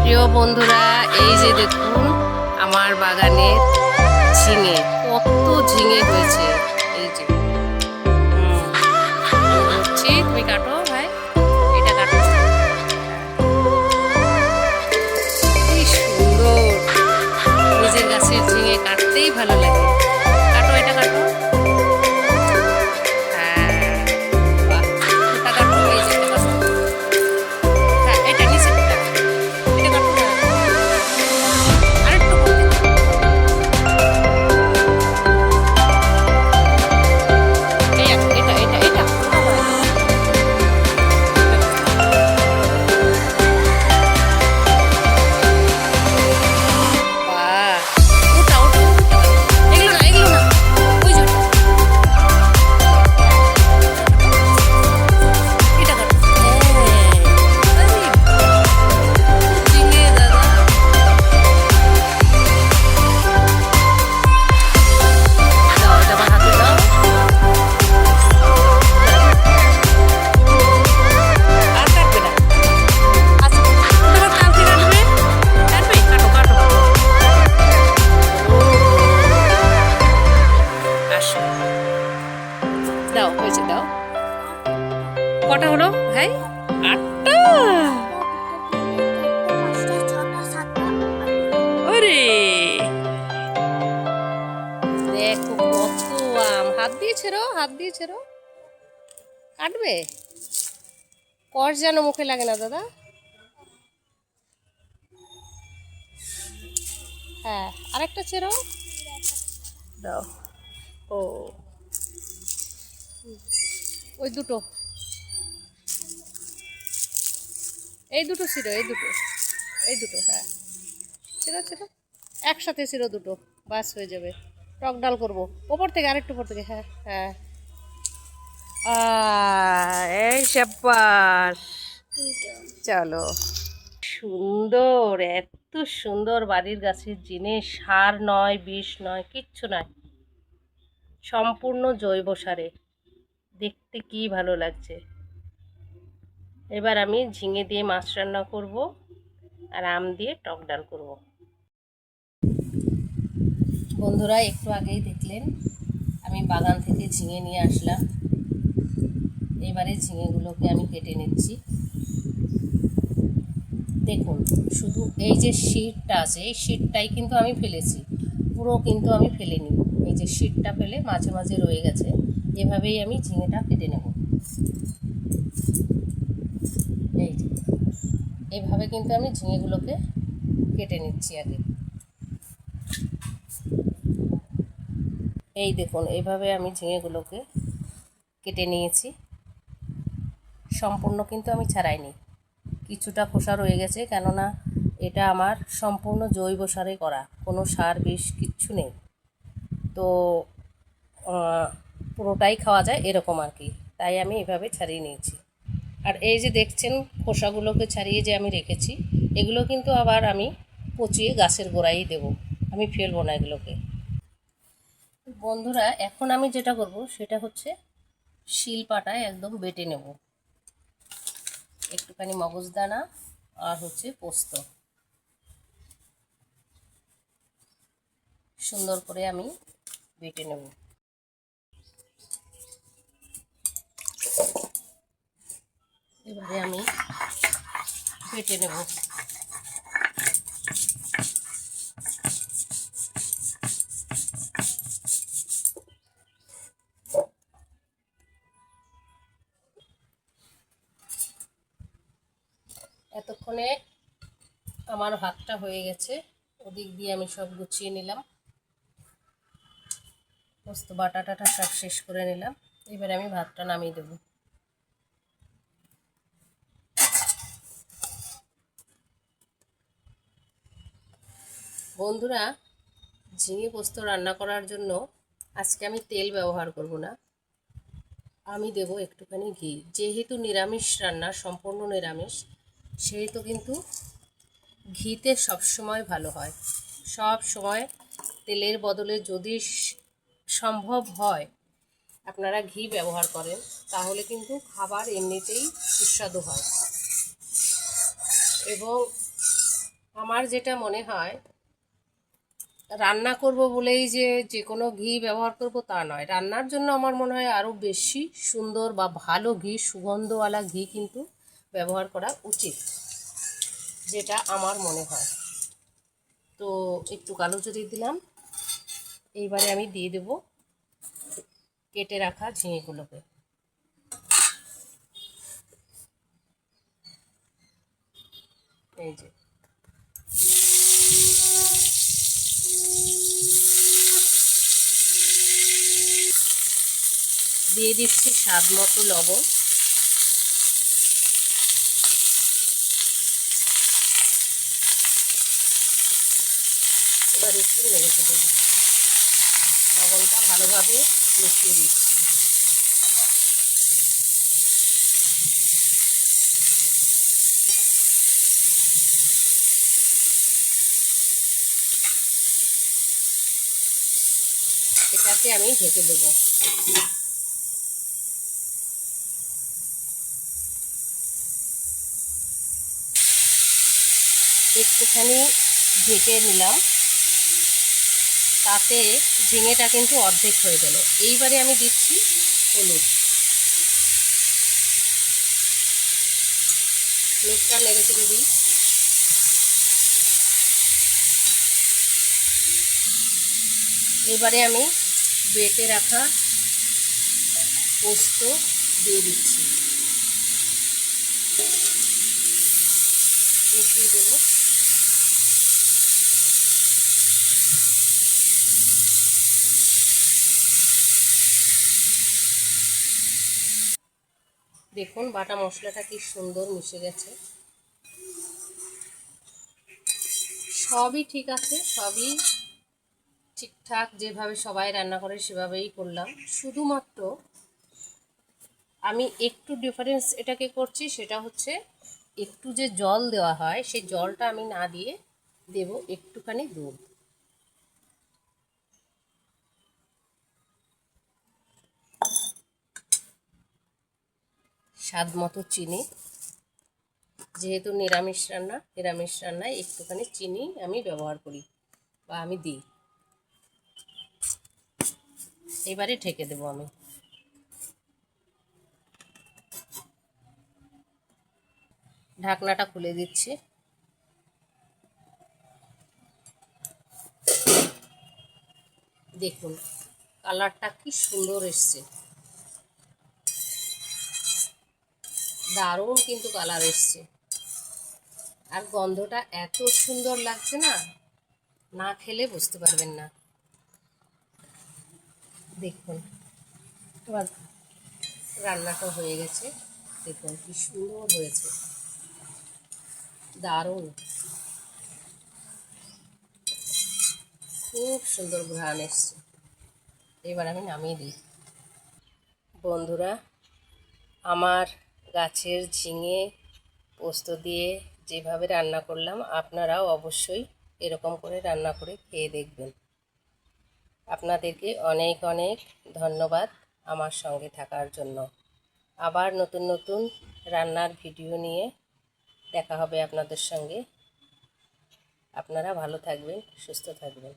প্রিয় বন্ধুরা, এই যে দেখুন আমার বাগানের ঝিঙে, কত ঝিঙে হয়েছে। এই যে ধরছি, তুমি কাটো ভাই, এটা কাটো। কি সুন্দর, নিজের গাছের ঝিঙে কাটতেই ভালো লাগে। কাটো, এটা কাটো। হ্যাঁ, বাহ, ওটা কাটো, এই যে এটা কাটো। হ্যাঁ, এটা নিচেরটা, এটা কাটো না, আরেকটু করতে দাও। এই এটা বাহ, ওটা এগুলো না, ওই যে ওটা, এটা কাটো। আরে ঝিঙে দাদা, দাও এটা আমার হাতে দাও। আর কাটবে না, আচ্ছা ওটা কালকে কাটবে, কাটবে, কাটো কাটো। আসো, দাও, হয়েছে, দাও। কটা হলো ভাই? 8টা। ওরে দেখো কত আম, হাত দিয়ে ছেড়ো, হাত দিয়ে ছেড়ো, কাটবে, কষ যেন মুখে লাগে না দাদা। হ্যাঁ, আরেকটা ছেড়ো, দাও। ও, ওই দুটো, এই দুটো ছিল, এই দুটো, এই দুটো, হ্যাঁ ছিল ছিল, একসাথে ছিল দুটো, বাস হয়ে যাবে। টক ডাল করবো, ওপর থেকে আরেকটু উপর থেকে, হ্যাঁ হ্যাঁ। এই সাব্বাস, চলো। সুন্দর, এত সুন্দর বাড়ির গাছের জিনিস, সার নয়, বিষ নয়, কিচ্ছু নয়, সম্পূর্ণ জৈব সারে। দেখতে কি ভালো লাগছে। এবার আমি ঝিঙে দিয়ে মাছ রান্না করব, আর আম দিয়ে টক ডাল করব। বন্ধুরা, একটু আগেই দেখলেন আমি বাগান থেকে ঝিঙে নিয়ে আসলাম। এবারে ঝিঙেগুলোকে আমি কেটে নিচ্ছি। দেখুন, শুধু এই যে শীটটা আছে, এই শীটটাই কিন্তু আমি ফেলেছি, পুরো কিন্তু আমি ফেলিনি। এই যে শীটটা ফেলে মাঝে মাঝে রয়ে গেছে, এভাবেই আমি ঝিঙেটা কেটে নেব। এই যে এইভাবে কিন্তু আমি ঝিঙেগুলোকে কেটে নিচ্ছি আগে। এই দেখুন, এইভাবে আমি ঝিঙেগুলোকে কেটে নিয়েছি। সম্পূর্ণ কিন্তু আমি ছাড়াইনি, কিছুটা খোসা রয়ে গেছে, কেননা এটা আমার সম্পূর্ণ জৈব সারে করা, কোনো সার বিষ কিচ্ছু নেই। তো পুরোটাই খাওয়া যায় এরকম আর কি, তাই আমি এভাবে ছাড়িয়ে নিয়েছি। আর এই যে দেখছেন খোসাগুলোকে ছাড়িয়ে যে আমি রেখেছি, এগুলো কিন্তু আবার আমি পচিয়ে গাছের গোড়ায় দেব, আমি ফেলবো না এগুলোকে। বন্ধুরা, এখন আমি যেটা করব সেটা হচ্ছে শিলপাটায় একদম বেটে নেব। একটুখানি মগজদানা আর হচ্ছে পোস্ত, সুন্দর করে আমি বেটে নেব। এবারে আমি বেটে নেব। এতক্ষণে আমার ভাতটা হয়ে গেছে, ওদিক দিয়ে আমি সব গুছিয়ে নিলাম, পোস্ত বাটাটাটা সব শেষ করে নিলাম। এবারে আমি ভাতটা নামিয়ে দেব। বন্ধুরা, ঝিঙে পোস্ত রান্না করার জন্য আজকে আমি তেল ব্যবহার করব না, আমি দেব একটুখানি ঘি। যেহেতু নিরামিষ রান্না, সম্পূর্ণ নিরামিষ, সেহেতু কিন্তু ঘিতে সবসময় ভালো হয়। সব সময় তেলের বদলে যদি সম্ভব হয় আপনারা ঘি ব্যবহার করেন, তাহলে কিন্তু খাবার এমনিতেই সুস্বাদু হয়। এবং আমার যেটা মনে হয়, রান্না করব বলেই যে যে কোনো ঘি ব্যবহার করব তা নয়। রান্নার জন্য আমার মনে হয় আরও বেশি সুন্দর বা ভালো ঘি, সুগন্ধওয়ালা ঘি কিন্তু ব্যবহার করা উচিত, যেটা আমার মনে হয়। তো একটু কালো জিরে দিলাম। এইবারে আমি দিয়ে দেব কেটে রাখা ঝিঙেগুলোকে। এই যে দিয়ে দিচ্ছি স্বাদ মতো লবণ। এবার একটু নেড়ে চেড়ে দিচ্ছি, লবণটা ভালোভাবে মিশিয়ে দিচ্ছি। এটাকে আমি ঢেকে দেবো। একটুখানি ঢেকে নিলাম, তাতে ঝিঙেটা কিন্তু অর্ধেক হয়ে গেল। এইবারে আমি দিচ্ছি হলুদ। হলুদটা নেড়ে চেড়ে দিই। এবারে আমি বেটে রাখা পোস্ত দিয়ে দিচ্ছি, মিশিয়ে দেবো। দেখুন বাটা মশলাটা কি সুন্দর মিশে গেছে। সবই ঠিক আছে, সবই ঠিকঠাক যেভাবে সবাই রান্না করে সেভাবেই করলাম। শুধুমাত্র আমি একটু ডিফারেন্স এটাকে করছি, সেটা হচ্ছে একটু যে জল দেওয়া হয় সেই জলটা আমি না দিয়ে দেব একটুখানি দুধ। স্বাদ মতো চিনি, যেহেতু নিরামিষ রান্নায় একটুখানি চিনি আমি ব্যবহার করি বা আমি দিই। এবারে ঢেকে দেবো আমি। ঢাকনাটা খুলে দিচ্ছি। দেখুন কালারটা কি সুন্দর এসছে, দারুণ কিন্তু কালার এসছে। আর গন্ধটা এত সুন্দর লাগছে না, না খেলে বুঝতে পারবেন না। দেখুন এবার রান্নাটা হয়ে গেছে, দেখুন কি সুন্দর হয়েছে, দারুণ, খুব সুন্দর ঘ্রাণ এসছে। এবার আমি নামিয়ে দিই। বন্ধুরা, আমার গাছের ঝিঙে পোস্ত দিয়ে যেভাবে রান্না করলাম, আপনারাও অবশ্যই এরকম করে রান্না করে খেয়ে দেখবেন। আপনাদেরকে অনেক অনেক ধন্যবাদ আমার সঙ্গে থাকার জন্য। আবার নতুন নতুন রান্নার ভিডিও নিয়ে দেখা হবে আপনাদের সঙ্গে। আপনারা ভালো থাকবেন, সুস্থ থাকবেন।